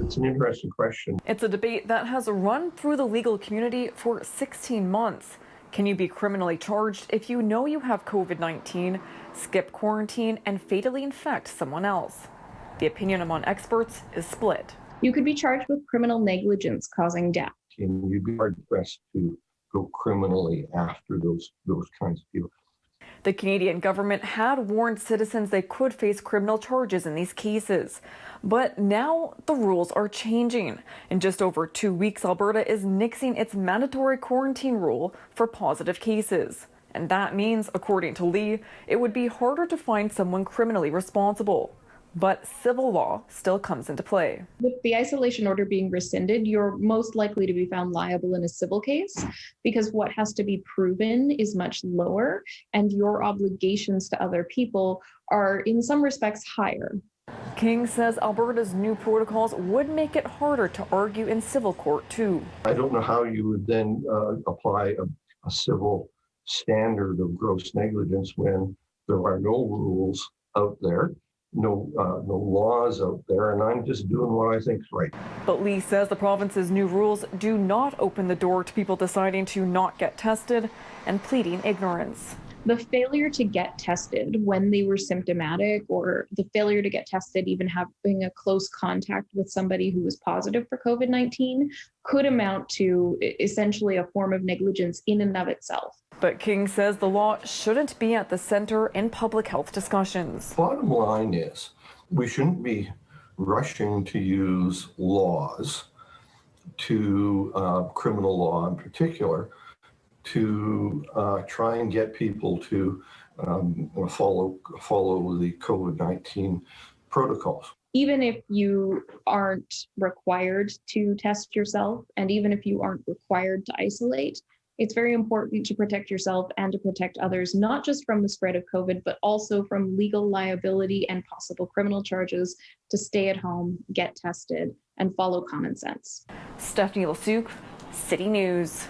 It's an interesting question. It's a debate that has run through the legal community for 16 months. Can you be criminally charged if you know you have COVID-19, skip quarantine, and fatally infect someone else? The opinion among experts is split. You could be charged with criminal negligence causing death. And you'd be hard pressed to go criminally after those kinds of people. The Canadian government had warned citizens they could face criminal charges in these cases. But now the rules are changing. In just over 2 weeks, Alberta is nixing its mandatory quarantine rule for positive cases. And that means, according to Lee, it would be harder to find someone criminally responsible. But civil law still comes into play. With the isolation order being rescinded, you're most likely to be found liable in a civil case because what has to be proven is much lower and your obligations to other people are in some respects higher. King says Alberta's new protocols would make it harder to argue in civil court too. I don't know how you would then apply a civil standard of gross negligence when there are no rules out there. No laws out there, and I'm just doing what I think is right. But Lee says the province's new rules do not open the door to people deciding to not get tested and pleading ignorance. The failure to get tested when they were symptomatic, or the failure to get tested even having a close contact with somebody who was positive for COVID-19 could amount to essentially a form of negligence in and of itself. But King says the law shouldn't be at the center in public health discussions. Bottom line is, we shouldn't be rushing to use laws, to criminal law in particular, to try and get people to follow the COVID-19 protocols. Even if you aren't required to test yourself, and even if you aren't required to isolate, it's very important to protect yourself and to protect others, not just from the spread of COVID, but also from legal liability and possible criminal charges, to stay at home, get tested, and follow common sense. Stephanie Lasuk, City News.